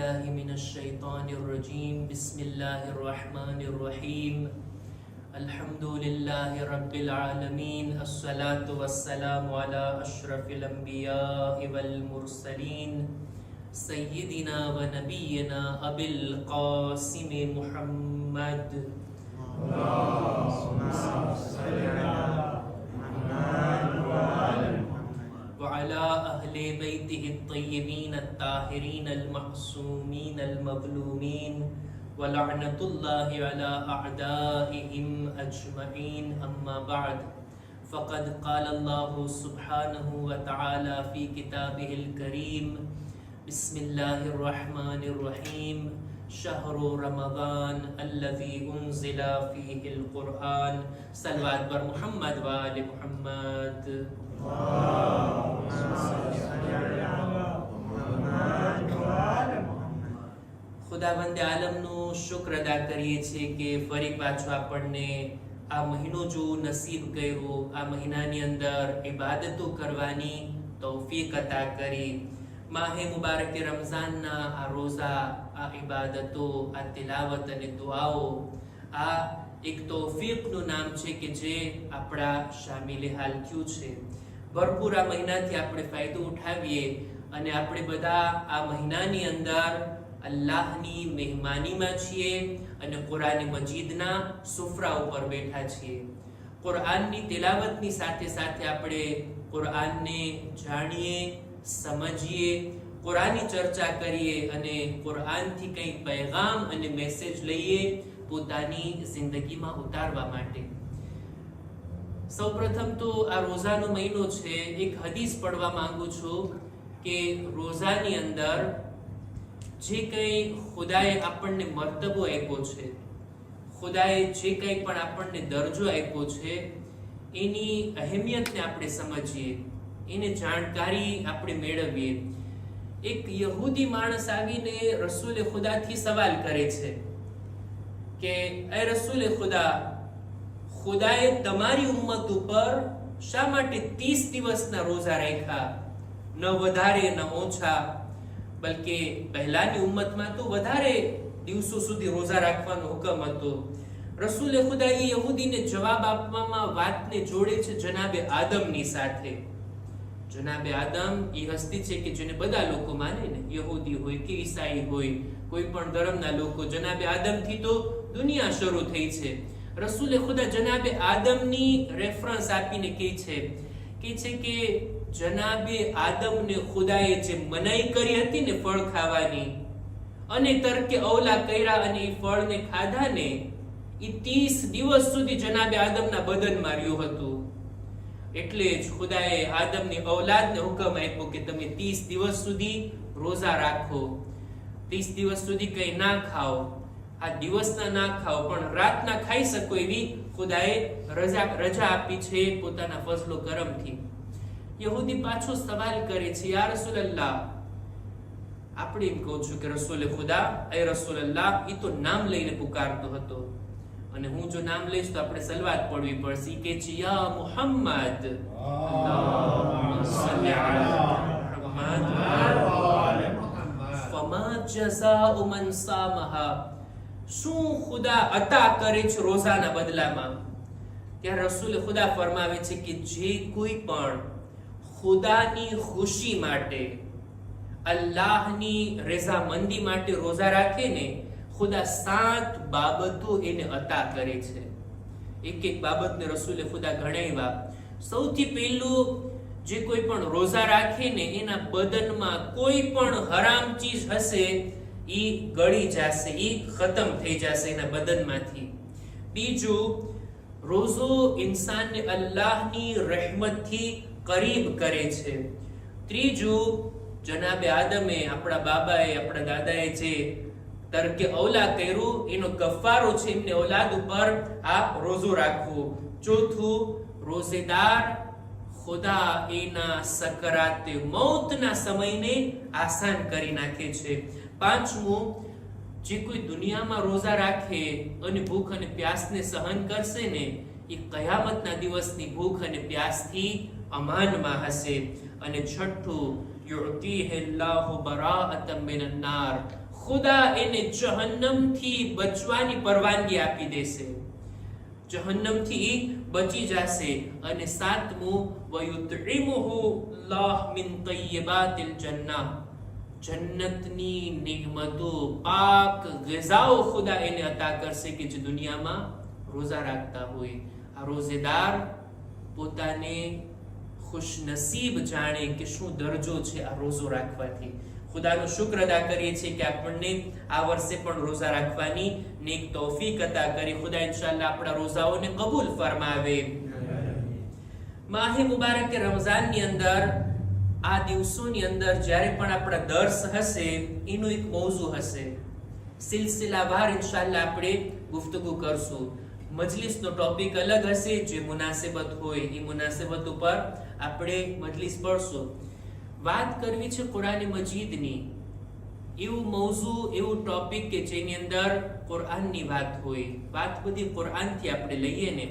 بالله من الشيطان الرجيم بسم الله الرحمن الرحيم الحمد لله رب العالمين الصلاة والسلام على أشرف الأنبياء والمرسلين سيدنا ونبينا أبي القاسم محمد اللهم صل على محمد وعلى وعلى أهل بيته الطيبين الطاهرين المعصومين المظلومين ولعنة الله على أعدائهم أجمعين أما بعد فقد قال الله سبحانه وتعالى في كتابه الكريم بسم الله الرحمن الرحيم شهر رمضان الذي أنزل فيه القرآن صلوات بر محمد وآل محمد اللهم صل على محمد وعلى محمد. ખુદાવંદે આલમનો શુક્ર અદા કરીએ છીએ કે ફરી પાછો આપણને આ મહિનો જો નસીબ કર્યો, આ મહિનાની અંદર ઇબાદતો કરવાની તૌફીક અતા કરી. માહે મુબારક રમઝાનના આ રોઝા, આ ઇબાદતો, આ તિલાવત અને દુઆઓ, આ એક તૌફીકનું નામ છે કે જે આપણા શામિલે હાલ થયું છે. ભરપૂર આ મહિનાથી આપણે ફાયદો ઉઠાવીએ અને આપણે બધા આ મહિનાની અંદર અલ્લાહની મહેમાનીમાં છીએ અને કુરાન મજીદના સુફરા ઉપર બેઠા છીએ. કુરાનની તિલાવતની સાથે સાથે આપણે કુરાનને જાણીએ, સમજીએ, કુરાનની ચર્ચા કરીએ અને કુરાનથી કંઈક પૈગામ અને મેસેજ લઈએ પોતાની જિંદગીમાં ઉતારવા માટે. સૌપ્રથમ તો આ રોઝાનો મહિનો છે. એક હદીસ પડવા માંગુ છું કે રોઝાની અંદર જે કંઈ ખુદાએ આપણને મર્તબો આપ્યો છે, ખુદાએ જે કંઈ પણ આપણને દરજ્જો આપ્યો છે, એની અહેમિયતને આપણે સમજીએ, એને જાણકારી આપણે મેળવીએ. એક યહૂદી માણસ આવીને રસૂલે ખુદાથી સવાલ કરે છે કે એ રસૂલે ખુદા, ખુદાએ તમારી ઉમ્મત ઉપર શા માટે 30 દિવસના રોઝા રાખ્યા? ન વધારે ન ઓછા, બલકે પહેલાની ઉમ્મતમાં તો વધારે દિવસો સુધી રોઝા રાખવાનો હુકમ હતો. રસૂલે ખુદા એ યહૂદીને જવાબ આપવામાં વાતને જોડે છે જનાબે આદમની સાથે. જનાબે આદમ એ હસ્તી છે કે જેને બધા લોકો માને ને, યહૂદી હોય કે ઈસાઈ હોય, કોઈ પણ ધર્મના લોકો. જનાબે આદમથી તો દુનિયા શરૂ થઈ છે. રસૂલે ખુદા જનાબે આદમની રેફરન્સ આપીને કહે છે કે જનાબે આદમને ખુદાએ જે મનાઈ કરી હતી ને ફળ ખાવાની, અને તરકે અવલા કર્યા અને એ ફળને ખાધા ને, એ 30 દિવસ સુધી જનાબે આદમના બદનમાં રહ્યું હતું. એટલે જ ખુદાએ આદમની ઔલાદને હુકમ આપ્યો કે તમે 30 દિવસ સુધી રોઝા રાખો, 30 દિવસ સુધી કંઈ ના ખાઓ. આ દિવસના ના ખાઓ પણ રાતના ખાઈ શકો એવી ખુદાએ રજા આપી છે પોતાના ફઝલો કરમથી. યહૂદી પાછો સવાલ કરે છે, યા રસૂલલ્લાહ, આપણે એમ કહું છું કે રસૂલે ખુદા, એ રસૂલલ્લાહ, એ તો નામ લઈને પુકારતો હતો અને હું જો નામ લઈશ તો આપણે સલવાત પડવી પડશે. કે છે યા મુહમ્મદ અલ્લાહુમ્મા સલ્લી અલા મુહમ્મદ ફમા જઝાઉ મન સામહા, શું ખુદા અતા કરે છે રોઝાના બદલામાં? ત્યારે રસૂલ ખુદા ફરમાવે છે કે જે કોઈ પણ ખુદાની ખુશી માટે, અલ્લાહની રઝામંદી માટે રોઝા રાખે ને, ખુદા 7 બાબતો એને અતા કરે છે. એક એક બાબતને રસૂલે ખુદા ગણાવ્યા. સૌથી પહેલું, જે કોઈ પણ રોઝા રાખે ને એના બદનમાં કોઈ પણ હરામ ચીજ હશે ઈ ગળી જશે, ઈ ખતમ થઈ જશે એના બદનમાંથી. બીજું, રોઝો ઇન્સાનને અલ્લાહની રહેમતથી કરીબ કરે છે. ત્રીજું, જનાબે આદમે, આપણા બાબાએ, આપણા દાદાએ જે તરકે ઔલા કર્યું એનો કફારો છે એમને ઔલાદ ઉપર આ રોઝો રાખવો. ચોથું, રોઝેદાર ખુદા એના સકરાતે મૌતના સમયને આસાન કરી નાખે છે. પાંચમું, જે કોઈ દુનિયામાં રોઝા રાખે અને ભૂખ અને પ્યાસને સહન કરશે ને, એ કયામતના દિવસની ભૂખ અને પ્યાસથી અમાનમાં હશે. અને છઠ્ઠું, યુઅતીહિ અલ્લાહુ બરાઅતમ મિનન નાર, ખુદા એને જહન્નમથી બચવાની પરવાનગી આપી દેશે, જહન્નમથી બચી જશે. અને સાતમું વયુતઇમુહુ અલ્લાહ મિન તય્યબાતિલ જન્નહ, જન્નતની નિગમતો પાક ગઝાઓ ખુદા એને અતા કરશે કે જે દુનિયામાં રોઝા રાખતા હોય. આ રોઝેદાર પોતાને ખુશનસીબ જાણે કે શું દરજ્જો છે આ રોઝો રાખવાથી. ખુદાનો શુક્ર અદા કરીએ છીએ કે આપણને આ વર્ષે પણ રોઝા રાખવાની નેક તૌફીક અતા કરી. ખુદા ઇન્શાઅલ્લાહ આપણા રોઝાઓને કબૂલ ફરમાવે. માહે મુબારક રમઝાનની અંદર આ દિવસોની અંદર જ્યારે પણ આપણા દર્સ હશે એનું એક મૌઝુ હશે, સિલસિલાવાર ઇન્શાઅલ્લાહ આપણે ગુફ્તગુ કરશું. મજલિસનો ટોપિક અલગ હશે, જે મુનાસિબત હોય એ મુનાસિબત ઉપર આપણે મજલિસ પડશું. વાત કરવી છે કુરાન મજીદની, એવું મૌઝુ, એવું ટોપિક કે જેની અંદર કુરાનની વાત હોય. વાત બધી કુરાનથી આપણે લઈએ ને.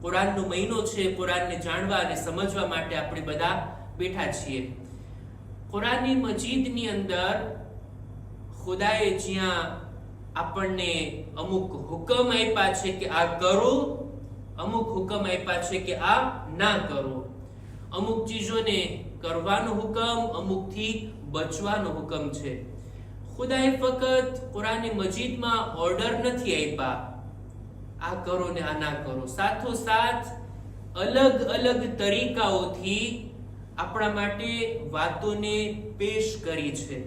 કુરાનનો મહિનો છે, કુરાનને જાણવા અને સમજવા માટે આપણે બધા બેઠા છીએ. કુરાન મજીદની અંદર ખુદાએ જ્યાં આપણને અમુક હુકમ આપ્યા છે કે આ કરો, અમુક હુકમ આપ્યા છે કે આ ના કરો. અમુક ચીજોને કરવાનો હુકમ, અમુકથી બચવાનો હુકમ છે. ખુદાએ ફક્ત કુરાન મજીદમાં ઓર્ડર નથી આપ્યા આ કરો ને આ ના કરો, સાથોસાથ અલગ અલગ તરીકાઓથી આપણા માટે વાતોને પેશ કરી છે.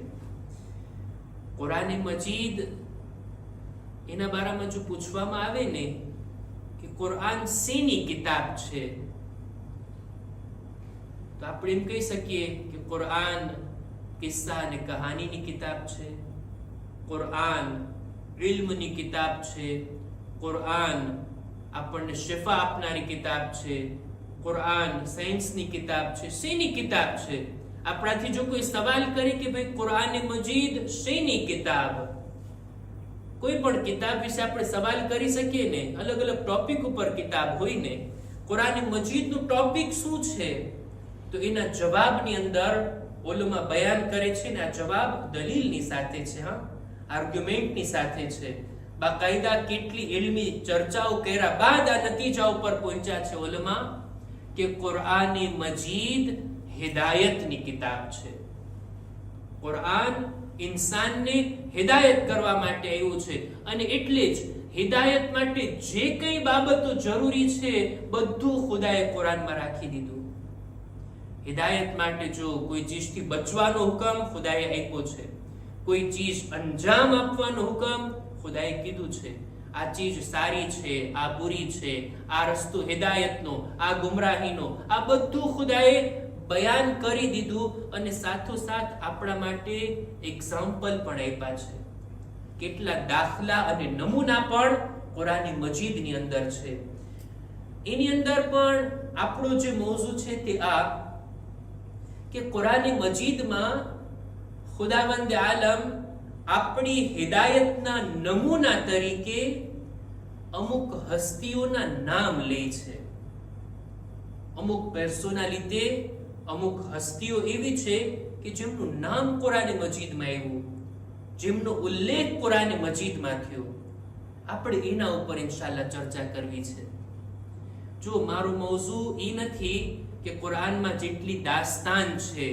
કુરાન મજીદ એના બારામાં જો પૂછવામાં આવે ને કે કુરાન શેની કિતાબ છે, તો આપણે એમ કહી શકીએ કે કુરાન કિસ્સા અને કહાનીની કિતાબ છે, કુરાન ઇલ્મની કિતાબ છે, કુરાન આપણને શિફા આપનારી કિતાબ છે, કુરાન સાયન્સની કિતાબ છે. શેની કિતાબ છે? આપણાથી જો કોઈ સવાલ કરે કે ભાઈ કુરાન મજીદ શેની કિતાબ, કોઈ પણ કિતાબ વિશે આપણે સવાલ કરી શકીએ ને. અલગ અલગ ટોપિક ઉપર કિતાબ હોય ને. કુરાન મજીદનું ટોપિક શું છે, તો એના જવાબની અંદર ઓલમા બયાન કરે છે ને. આ જવાબ દલીલની સાથે છે, હા, આર્ગ્યુમેન્ટની સાથે છે. બાકાયદા કેટલી ઇલ્મી ચર્ચાઓ કર્યા બાદ આ નતીજા ઉપર પહોંચ્યા છે ઓલમા કે કુરાન મજીદ હિદાયતની કિતાબ છે. કુરાન ઇન્સાનને હિદાયત કરવા માટે આવ્યું છે, અને એટલે જ હિદાયત માટે જે કઈ બાબતો જરૂરી છે બધું ખુદાએ કુરાનમાં રાખી દીધું. હિદાયત માટે જો કોઈ ચીજથી બચવાનો હુકમ ખુદાએ આપ્યો છે, કોઈ ચીજ અંજામ આપવાનો હુકમ ખુદાએ કીધું છે. આ ચીજ સારી છે, આ બુરી છે, આ રસ્તો હિદાયતનો, આ ગુમરાહીનો, આ બધું ખુદાએ બયાન કરી દીધું. અને સાથોસાથ આપણા માટે એક્ઝામ્પલ પણ આપ્યા છે. કેટલા દાખલા અને નમૂના પણ કુરાન મજીદની અંદર છે. એની અંદર પણ આપણો જે મૌઝુ છે તે આ કે કુરાન મજીદમાં ખુદાવંદ આલમ આપણી હિદાયતના નમૂના તરીકે અમુક હસ્તીઓના નામ લે છે. અમુક પર્સોનાલિટી, અમુક હસ્તીઓ એવી છે કે જેમનું નામ કુરાન મજીદમાં આવ્યું, જેમનો ઉલ્લેખ કુરાન મજીદમાં થયો. આપણે એના ઉપર ઇન્શાઅલ્લાહ ચર્ચા કરવી છે. જો મારું મૌઝુ એ નથી કે કુરાનમાં જેટલી દાસ્તાન છે,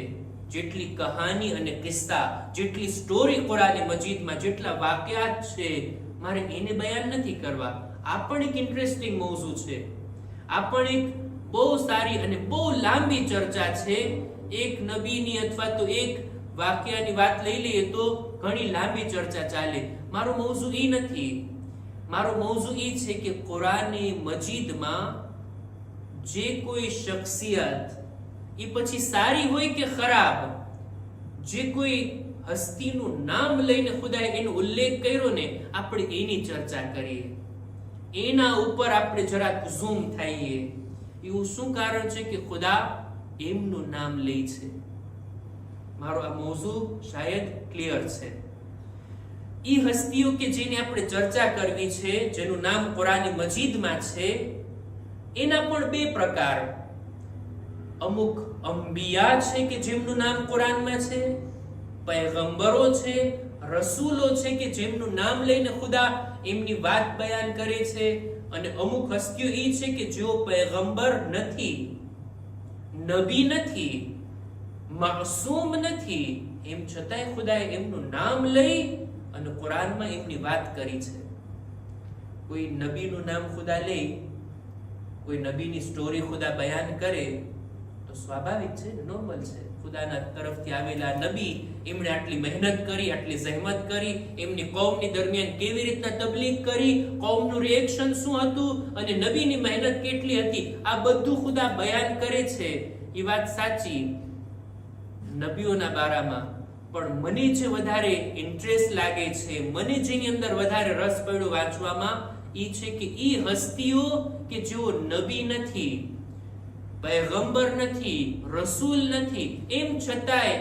જેટલી કહાની અને કિસ્સા, જેટલી સ્ટોરી કુરાન મજીદમાં, જેટલા વાકયાત છે, મારે એને બયાન નથી કરવા. આ પણ એક ઇન્ટરેસ્ટિંગ મૌઝુ છે. આ પણ એક બહુ સારી અને બહુ લાંબી ચર્ચા છે. એક નબીની અથવા તો એક વાકયાની વાત લઈ લઈએ તો ઘણી લાંબી ચર્ચા ચાલે. મારો મૌઝુ એ નથી. મારો મૌઝુ એ છે કે કુરાન મજીદમાં જે કોઈ શખ્સિયત, એ પછી સારી હોય કે ખરાબ, જે કોઈ હસ્તીનું નામ લઈને ખુદાએ એનો ઉલ્લેખ કર્યો ને, આપણે એની ચર્ચા કરીએ, એના ઉપર આપણે જરાક ઝૂમ થઈએ. એવું શું કારણ છે કે ખુદા એમનું નામ લે છે? મારો આ મૌઝુ શાયદ ક્લિયર છે. ઈ હસ્તીઓ કે જેની આપણે ચર્ચા કરવી છે, જેનું નામ કુરાન મજીદમાં છે, એના પણ બે પ્રકાર. અમુક અંબિયા છે કે જેમનું નામ કુરાનમાં છે, પૈગંબરો છે, રસૂલો છે કે જેમનું નામ લઈને ખુદા એમની વાત બયાન કરે છે, અને અમુક હસ્તીઓ એ છે કે જેઓ પૈગંબર નથી, નબી નથી, માસૂમ નથી, એમ છતાંય ખુદાએ એમનું નામ લઈ અને કુરાનમાં એમની વાત કરી છે. કોઈ નબીનું નામ ખુદા લે, કોઈ નબીની સ્ટોરી ખુદા બયાન કરે તો સ્વાભાવિક છે, નોર્મલ છે. ખુદાના તરફથી આવેલા નબી, એમણે આટલી મહેનત કરી, આટલી જહેમત કરી, એમની કૌમની દરમિયાન કેવી રીતના તબલીગ કરી, કૌમનું રિએક્શન શું હતું અને નબીની મહેનત કેટલી હતી, આ બધું ખુદા બયાન કરે છે. એ વાત સાચી નબીઓના બારામાં, પણ મને જે વધારે ઇન્ટરેસ્ટ લાગે છે, મને જેની અંદર વધારે રસ પડ્યો વાંચવામાં, એ છે કે એ હસ્તીઓ કે જેઓ નબી નથી, પૈગંબર નથી, રસૂલ નથી, એમ છતાંય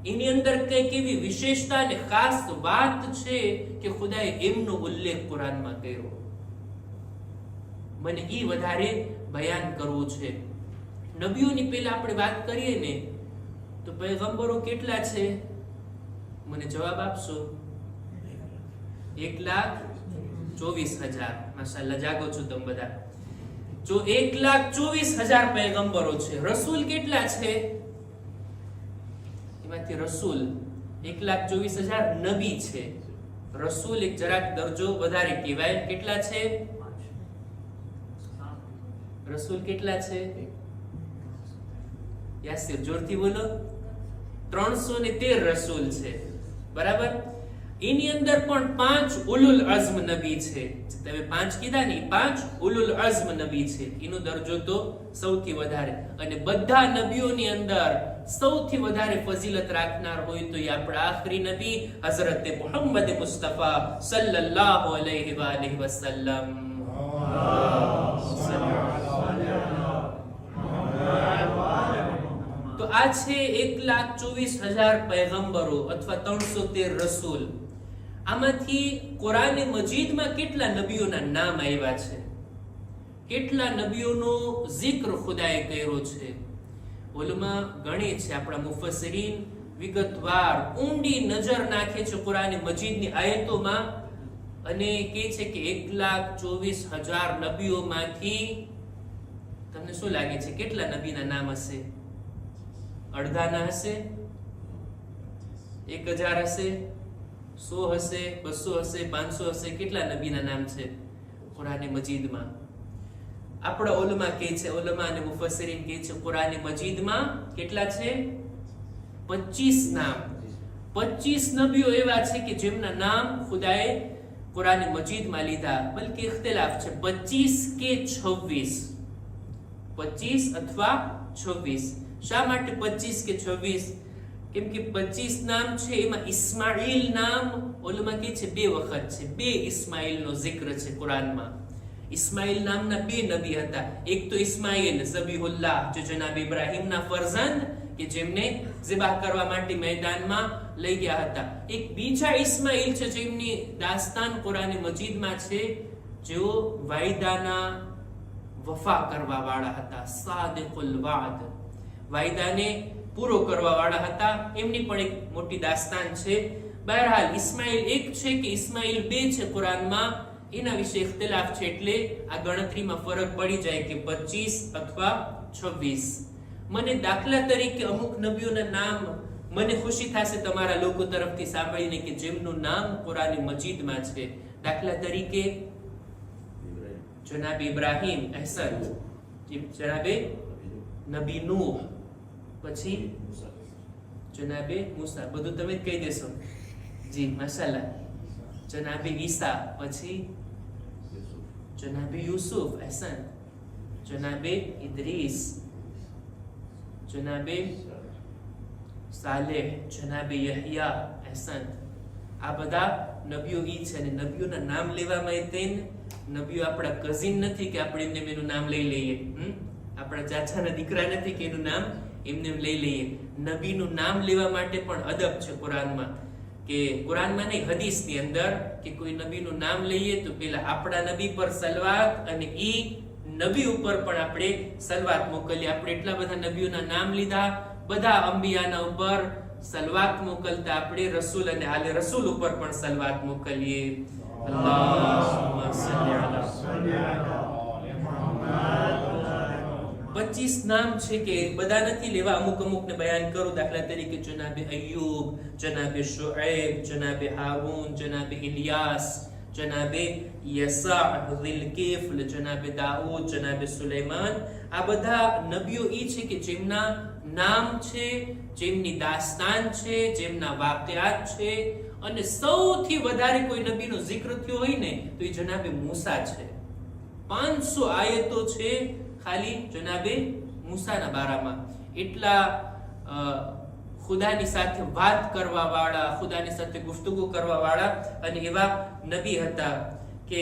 એની અંદર કંઈક એવી વિશેષતા અને ખાસ વાત છે કે ખુદાએ એમનો ઉલ્લેખ કુરાનમાં કર્યો. મને એ વધારે બયાન કરવું છે. નબીઓની પહેલા આપણે વાત કરીએ ને તો પૈગંબરો કેટલા છે? મને જવાબ આપશો? 1,24,000. માશાઅલ્લાહ, જાગો છો તમે બધા. જો 1,24,000 પૈગંબરો છે, રસૂલ કેટલા છે? એમાંથી રસૂલ 1,24,000 નબી છે. રસૂલ એક જરાક દરજો વધારે કહેવાય. કેટલા છે રસૂલ? કેટલા છે યાસિર? જોરથી બોલો. 313 રસૂલ છે, બરાબર? એની અંદર પણ 5 ઉલુલ અઝ્મ નબી છે. તમે 5 કીધા ને, 5 ઉલુલ અઝ્મ નબી છે. એનો દરજ્જો તો સૌથી વધારે. અને બધા નબીઓની અંદર સૌથી વધારે ફઝીલત રાખનાર હોય તો એ આપણા આખરી નબી હઝરત મુહમ્મદ મુસ્તફા સલ્લલ્લાહુ અલૈહિ વ આલિહિ વસલ્લમ. તો આ છે 1,24,000 પૈગંબરો અથવા 313 રસૂલ. આમાંથી કુરાને મજીદમાં કેટલા નબીઓના નામ આવ્યા છે? કેટલા નબીઓનો zikr ખુદાએ કર્યો છે? ઉલમા ગણે છે, આપણા મુફસ્સરીન વિગતવાર ઊંડી નજર નાખે છે કુરાને મજીદની આયતોમાં અને કહે છે કે 1,24,000 નબીઓમાંથી તમને શું લાગે છે કેટલા નબીના નામ હશે? અડધાના હશે? 1,000 હશે? 100 હશે? 200 હશે? 500 હશે? કેટલા નબીના નામ છે કુરાને મજીદમાં? આપણા ઉલમા કહે છે, ઉલમા અને મુફસ્સરીન કહે છે કુરાને મજીદમાં કેટલા છે? 25 નામ. 25 નબીઓ એવા છે કે જેમના નામ ખુદાએ કુરાને મજીદમાં લીધા. બલકે ઇખ્તિલાફ છે 25 કે 26, 25 અથવા 26. શા માટે 25 કે 26? કેમ કે 25 નામ છે એમાં ઇસ્માઇલ નામ ઉલમા કહે છે 2 વખત છે. 2 ઇસ્માઇલનો zikr છે કુરાનમાં. ઇસ્માઇલ નામના 2 નબી હતા. એક તો ઇસ્માઇલ ઝબીહુલ્લાહ, જે જનાબ ઇબ્રાહીમના ફરઝંદ કે જેમને ઝિબાહ કરવા માટે મેદાનમાં લઈ ગયા હતા. એક બીજા ઇસ્માઇલ છે જેમની દાસ્તાન કુરાને મજીદમાં છે, જેઓ વાયદાના વફા કરવા વાળા હતા. સાદિકુલ વાદ, વાયદાને પૂરો કરવા વાળા હતા. એમની પણ એક મોટી દાસ્તાન છે. બહરહાલ ઇસ્માઇલ એક છે કે ઇસ્માઇલ 2 છે કુરાનમાં, એના વિશે ઇખ્તિલાફ છે. એટલે આ ગણતરીમાં ફરક પડી જાય કે 25 અથવા 26. મને દાખલા તરીકે અમુક નબીઓના નામ મને ખુશી થશે તમારા લોકો તરફથી સાંભળીને કે જેમનું નામ કુરાને મજીદમાં છે. દાખલા તરીકે જનાબ ઇબ્રાહીમ, અહેસન, જનાબે નબી નૂહ, પછી જનાબે મૂસા. બધું તમે જ કહી દેશો? જી, માશાલ્લાહ. જનાબે ઈસા, પછી જનાબે યુસુફ, અહેસન, જનાબે ઇદ્રીસ, જનાબે સાલેહ, જનાબે યહયા, અહેસન. આ બધા નબીઓ ઈ છે. અને નબીઓના નામ લેવામાં તેન નબીઓ આપણા કઝિન નથી કે આપણે એમને એનું નામ લઈ લઈએ. આપણા ચાચાના દીકરા નથી કે એનું નામ એમને લઈ લઈએ. નબીનું નામ લેવા માટે પણ અદબ છે કુરાનમાં. કે કુરાનમાં નહીં, હદીસની અંદર કે કોઈ નબીનું નામ લઈએ તો પેલા આપણા નબી પર સલવાત અને ઈ નબી ઉપર પણ આપણે સલવાત મોકલીએ. આપણે એટલા બધા નબીઓના નામ લીધા, બધા અંબિયાના ઉપર સલવાત મોકલતા આપણે રસૂલ અને આલે રસૂલ ઉપર પણ સલવાત મોકલીએ. અલ્લાહુમ્મા સલ્લી અલા 25 નામ છે કે બધા નથી લેવા, અમુક ને બયાન કરું. દાખલા તરીકે જનાબે અય્યુબ, જનાબે શુઐબ, જનાબે હારૂન, જનાબે ઇલિયાસ, જનાબે યસા, ઝિલકિફલ, જનાબે દાઉદ, જનાબે સુલેમાન. આ બધા નબીઓ એ છે કે જેમના નામ છે, જેમની દાસ્તાન છે, જેમના વાકયાત છે. અને સૌથી વધારે કોઈ નબીનો જિક્ર થયો હોય ને તો એ જનાબે મૂસા છે. 500 આયતો છે ખાલી જનાબે મૂસાના બારામાં. એટલા ખુદાની સાથે વાત કરવા વાળા, ખુદાની સાથે ગુફ્તગુ કરવા વાળા અને એવા નબી હતા કે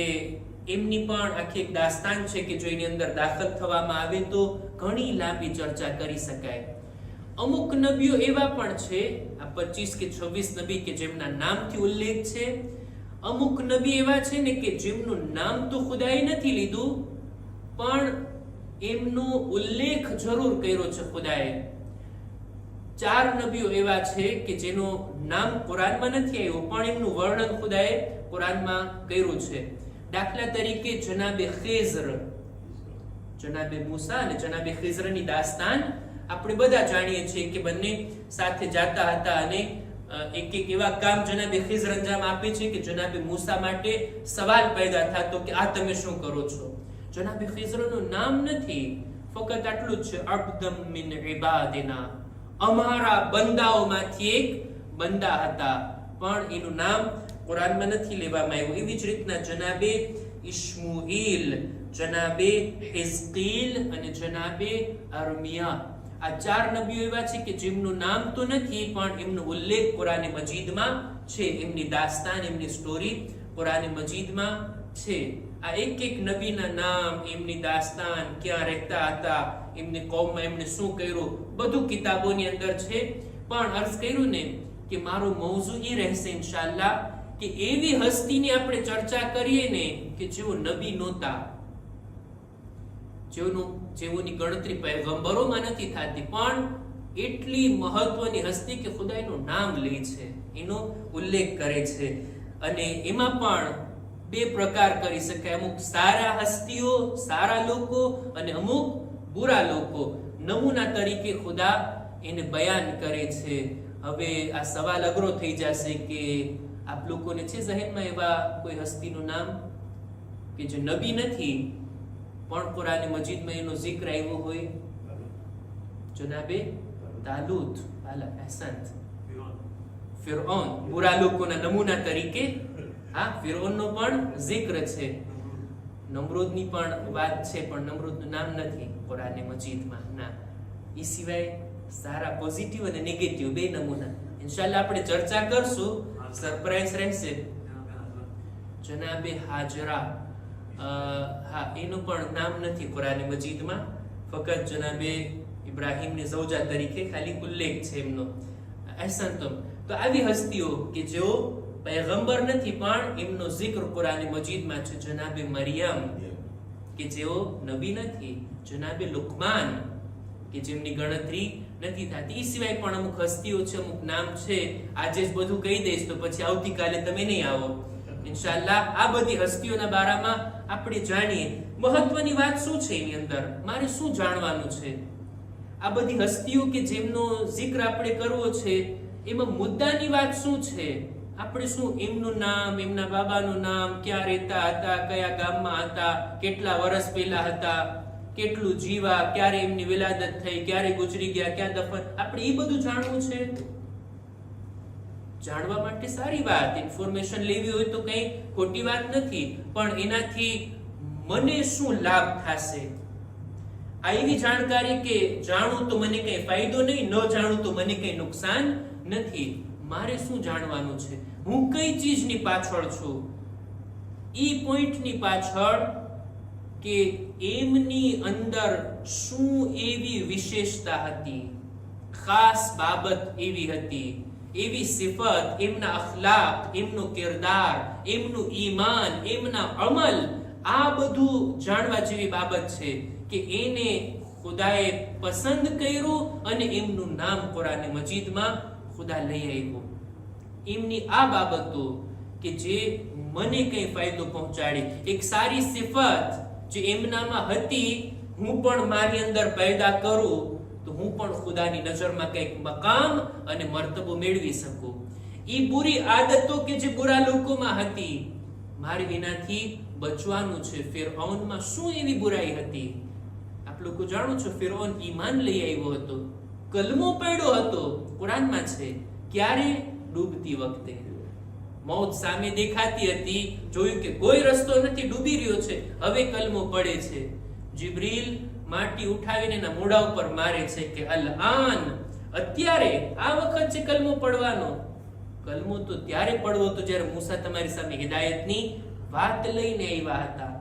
એમની પણ આખી એક દાસ્તાન છે કે જો એની અંદર દાખલ થવામાં આવે તો ઘણી લાંબી ચર્ચા કરી શકાય. અમુક નબીઓ એવા પણ છે, આ 25 કે 26 નબી કે જેમના નામથી ઉલ્લેખ છે. અમુક નબી એવા છે ને કે જેમનું નામ તો ખુદાએ નથી લીધું પણ એમનો ઉલ્લેખ જરૂર કર્યો છે ખુદાએ. 4 નબીઓ એવા છે કે જેનું નામ કુરાનમાં નથી આવ્યું પણ એમનું વર્ણન ખુદાએ કુરાનમાં કર્યું છે. દાખલા તરીકે જનાબે ખિઝર, જનાબે મૂસા અને જનાબે ખિઝરની દાસ્તાન આપણે બધા જાણીએ છીએ કે બંને સાથે જાતા હતા અને એક એવા કામ જનાબે ખિઝર અંજામ આપે છે કે જનાબે મૂસા માટે સવાલ પેદા થતો કે આ તમે શું કરો છો. જનાબે ખિઝરનું નામ નથી, ફક્ત આટલું જ છે, અબ્દમ મિન ઇબાદિના, અમારા બંદાઓમાંથી એક બંદા હતા, પણ એનું નામ કુરાનમાં નથી લેવામાં આવ્યું. એવી જ રીતના જનાબે ઇશ્મુઈલ, જનાબે હિઝકીલ અને જનાબે અરમિયા, આ 4 નબીઓ એવા છે કે જેમનું નામ તો નથી પણ એમનો ઉલ્લેખ કુરાને મજીદમાં છે. એમની દાસ્તાન, એમની સ્ટોરી કુરાને મજીદમાં છે. આ એક નબીના નામ, એમની દાસ્તાન, ક્યાં રહેતા હતા, એમની કૌમમાં એમણે શું કર્યું, બધું કિતાબોની અંદર છે. પણ અર્થ કર્યું ને કે મારો મૌઝુ એ રહેશે ઇન્શાઅલ્લાહ કે એવી હસ્તીની આપણે ચર્ચા કરીએ ને કે જેઓ નબી નહોતા, જેઓની ગણતરી પૈગંબરોમાં નથી થતી પણ એટલી મહત્વની હસ્તી કે ખુદા એનું નામ લે છે, એનો ઉલ્લેખ કરે છે. અને એમાં પણ 2 પ્રકાર કરી શકાય, અમુક સારા હસ્તીઓ, સારા લોકો અને અમુક બુરા લોકો. નમૂના તરીકે ખુદા એને બયાન કરે છે. હવે આ સવાલ અઘરો થઈ જશે કે આપ લોકોને છે ઝહેનમાં એવા કોઈ હસ્તીનું નામ કે જે નબી નથી પણ કુરાન મજીદમાં એનો જિક્ર આવ્યો હોય? જનાબે તાલુત, આલા અહેસંત, ફિરૌન, બુરા લોકોના નમૂના તરીકે. હા, ફિરૌનનો પણ જિક્ર છે, નમરૂદની પણ વાત છે પણ નમરૂદનું નામ નથી કુરાન મજીદમાં. ના, એ સિવાય સારા પોઝિટિવ અને નેગેટિવ 2 નમૂના ઇન્શાઅલ્લાહ આપણે ચર્ચા કરશું, સરપ્રાઈઝ રહેશે. જનાબે હાજરા, હા, એનું પણ નામ નથી કુરાન મજીદમાં, ફક્ત જનાબે ઇબ્રાહીમની ઝૌજા તરીકે ખાલી ઉલ્લેખ છે એમનો. અહેસંતુમ. તો આવી હસ્તીઓ કે જેઓ પૈગંબર નથી પણ એમનો જિક્ર કુરાન મજીદમાં છે. જનાબે મરિયમ કે જેઓ નબી નથી, જનાબે લુકમાન કે જેમની ગણતરી નથી થતી. એ સિવાય પણ અમુક હસ્તીઓ છે, અમુક નામ છે. આજે જ બધું કહી દઈશ તો પછી આવતીકાલે તમે નહીં આવો ઇન્શાઅલ્લાહ. આ બધી હસ્તીઓના બારામાં આપણે જાણીએ. મહત્વની વાત શું છે એની અંદર, મારે શું જાણવાનું છે? આ બધી હસ્તીઓ કે જેમનો જિક્ર આપણે કરવો છે એમાં મુદ્દાની વાત શું છે? આપણે શું એમનું નામ, એમના બાબાનું નામ, ક્યાં રહેતા હતા, કયા ગામમાં હતા, કેટલા વર્ષ પહેલા હતા, કેટલું જીવા, ક્યારે એમની વિલાદત થઈ, ક્યારે ગુજરી ગયા, ક્યાં દફન, આપણે એ બધું જાણવું છે. જાણવા માટે સારી વાત, ઇન્ફોર્મેશન લેવી હોય તો કઈ ખોટી વાત નથી, પણ એનાથી મને શું લાભ થશે? આ એવી જાણકારી કે જાણું તો મને કઈ ફાયદો નહીં, ન જાણું તો મને કઈ નુકસાન નથી. મારે શું જાણવાનું છે? હું કઈ ચીજની પાછળ છું? ઈ પોઈન્ટની પાછળ કે એમની અંદર શું એવી વિશેષતા હતી, ખાસ બાબત એવી હતી, એવી સિફત, એમના અખલાક, એમનો કિરદાર, એમનું ઈમાન, એમના અમલ, આ બધું જાણવા જેવી બાબત છે કે એને ખુદાએ પસંદ કર્યું અને એમનું નામ કુરાન મજીદમાં ખુદા લઈ આવ્યો. એમની આ બાબતો કે જે મને કઈ ફાયદો પહોંચાડે, એક સારી સિફત જે એમનામાં હતી, હું પણ મારી અંદર પેદા કરું તો હું પણ ખુદાની નજરમાં કંઈક મકામ અને મર્તબો મેળવી શકું. ઈ બુરી આદતો કે જે બુરા લોકોમાં હતી, મારે એનાથી બચવાનું છે. ફિરഔનમાં શું એવી બુરાઈ હતી? આપ લોકો જાણો છો, ફિરૌન ઈમાન લઈ આવ્યો હતો, કલમો પડ્યો હતો, કુરાનમાં છે. ક્યારે? ડૂબતી વખતે. મૌત સામે દેખાતી હતી, જોયું કે કોઈ રસ્તો નથી, ડૂબી રહ્યો છે, હવે કલમો પડે છે. જિબ્રીલ માટી ઉઠાવીને એના મોઢા ઉપર મારે છે કે અલ આન, અત્યારે આ વખત છે કલમો પડવાનો. કલમો તો ત્યારે પડવો તો જ્યારે મૂસા તમારી સામે હિદાયતની વાત લઈને આવ્યા હતા.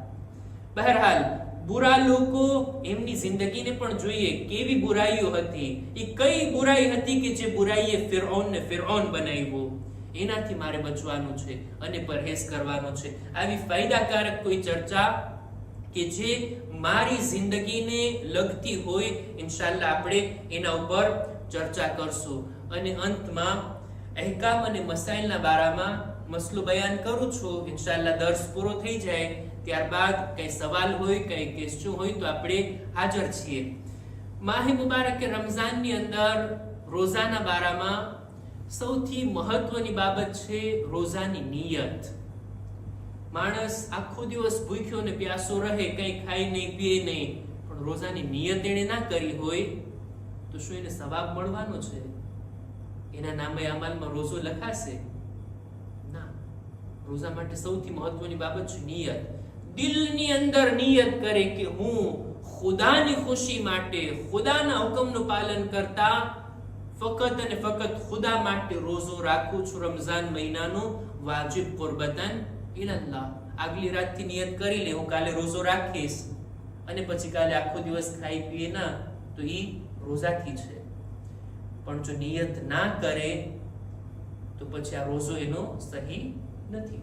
બહરહાલ બુરા લોકો, એમની જિંદગીને પણ જોઈએ કેવી બુરાઈઓ હતી. એ કઈ બુરાઈ હતી કે જે બુરાઈએ ફિરૌનને ફિરૌન બનાવ્યો. એનાથી મારે બચવાનું છે અને પરહેઝ કરવાનો છે. આવી ફાયદાકારક કોઈ ચર્ચા કે જે મારી જિંદગીને લગતી હોય, ઇન્શાઅલ્લાહ આપણે એના ઉપર ચર્ચા કરશું. અને અંતમાં અહેકામ અને મસાઇલના બારામાં મસલો બયાન કરું છું. ઇન્શાઅલ્લાહ દર્સ પૂરો થઈ જાય ત્યારબાદ કઈ સવાલ હોય, કઈ ક્વેશ્ચન હોય તો આપણે હાજર છીએ. માહે મુબારક રમઝાનની અંદર રોઝાના બારામાં સૌથી મહત્વની બાબત છે રોઝાની નિયત. માણસ આખો દિવસ ભૂખ્યો ને પ્યાસો રહે, કઈ ખાય નહીં, પીએ નહીં, પણ રોઝાની નિયત એને ના કરી હોય તો શું એને સવાબ મળવાનો છે? એના નામે અમલમાં રોઝો લખાશે? ના. રોઝા માટે સૌથી મહત્વની બાબત છે નિયત. દિલની અંદર નિયત કરે કે હું ખુદાની ખુશી માટે, ખુદાના હુકમનું પાલન કરતા ફકત અને ફકત ખુદા માટે રોઝો રાખું છું. રમઝાન મહિનાનો વાજિબ કુરબતન ઇલલ્લાહ. આગલી રાતથી નિયત કરી લે, હું કાલે રોઝો રાખીશ, અને પછી કાલે આખો દિવસ ખાઈ પીએ ના, તો ઈ રોઝાથી છે. પણ જો નિયત ના કરે તો પછી આ રોઝો એનો સહી નથી.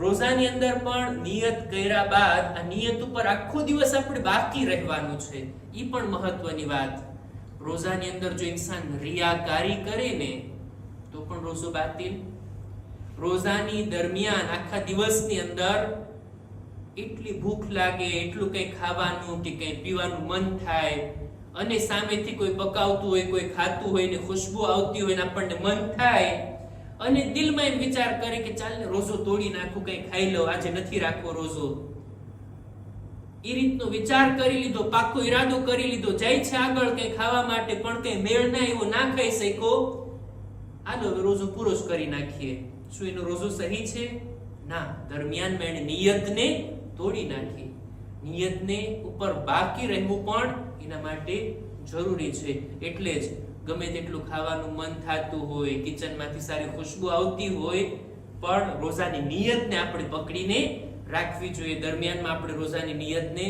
રોઝાની અંદર પણ નિયત કર્યા બાદ આ નિયત ઉપર આખો દિવસ આપણે બાકી રહેવાનું છે. ઈ પણ મહત્વની વાત. રોઝાની અંદર જો ઇન્સાન રિયાકારી કરે ને તો પણ રોઝો બાતિલ. રોઝાની દરમિયાન આખા દિવસની અંદર એટલી ભૂખ લાગે, એટલું કંઈ ખાવાનું કે કંઈ પીવાનું મન થાય, અને સામેથી કોઈ પકાવતું હોય, કોઈ ખાતું હોય ને ખુશ્બુ આવતી હોય ને આપણને મન થાય, અને દિલમાં એમ વિચાર કરે કે ચાલ ને રોઝો તોડી નાખું, કંઈ ખાઈ લઉં, આજે નથી રાખવો રોઝો. એ રીતનો વિચાર કરી લીધો, પાકો ઈરાદો કરી લીધો, જાય છે આગળ કંઈ ખાવા માટે, પણ કંઈ મેળ ના એવો, ના ખાઈ શક્યો, હાલો હવે રોઝો પૂરો જ કરી નાખીએ. શું એનો રોઝો સહી છે? ના. દરમિયાનમાં એને નિયતને તોડી નાખી. નિયતને ઉપર બાકી રહેવું પણ એના માટે જરૂરી છે. એટલે જ ગમે તેટલું ખાવાનું મન થતું હોય, કિચનમાંથી સારી ખુશ્બુ આવતી હોય, પણ રોઝાની નિયતને આપણે પકડીને રાખવી જોઈએ. દરમિયાનમાં આપણે રોઝાની નિયતને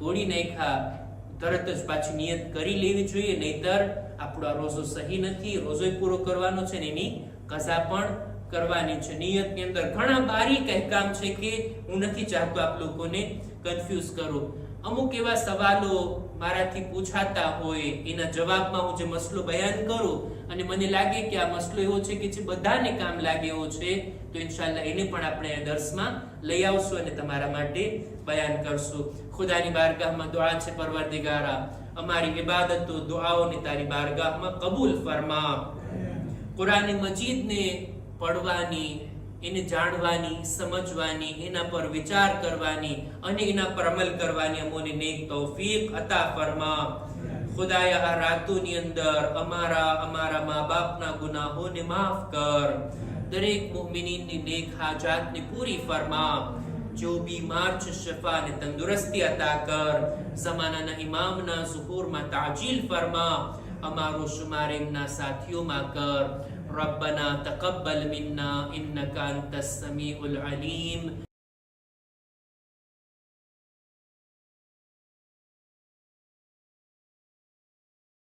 તોડી નાખ્યા, તરત જ પાછી નિયત કરી લેવી જોઈએ, નહીતર આપણો આ રોઝો સહી નથી. રોઝો પૂરો કરવાનો છે ને એની કઝા પણ કરવાની છે. નિયતની અંદર ઘણા બારીક અહેકામ છે કે હું નથી ચાહતો આપ લોકોને કન્ફ્યુઝ કરું. અમુક એવા સવાલો મારાથી પૂછાતા હોય, એના જવાબમાં હું જે મસલો બયાન કરું અને મને લાગે કે આ મસલો એવો છે કે જે બધાને કામ લાગે એવો છે, તો ઇન્શાઅલ્લાહ એને પણ આપણે આ દર્સમાં લઈ આવશું અને તમારા માટે બયાન કરશું. ખુદાની બારગાહમાં દુઆ છે, પરવરદિગારા અમારી ઇબાદતો, દુઆઓને તારી બારગાહમાં કબૂલ ફરમા. કુરાન મજીદને પડવાની, એને જાણવાની, સમજવાની, એના પર વિચાર કરવાની અને એના પર અમલ કરવાની અમોને નેક તૌફીક અતા ફરમા. ખુદાયા આ રાતોની અંદર અમારા મા બાપના ગુનાહોને માફ કર. દરેક મુમિનીનની નેક હાજાતને પૂરી ફરમા. જો બીમાર છે શફા અને તંદુરસ્તી અતા કર. ઝમાનાના ઇમામના ઝુહૂરમાં તાજીલ ફરમા. અમારો શુમાર એમના સાથીઓમાં કર. ربنا تقبل منا إنك أنت السميع العليم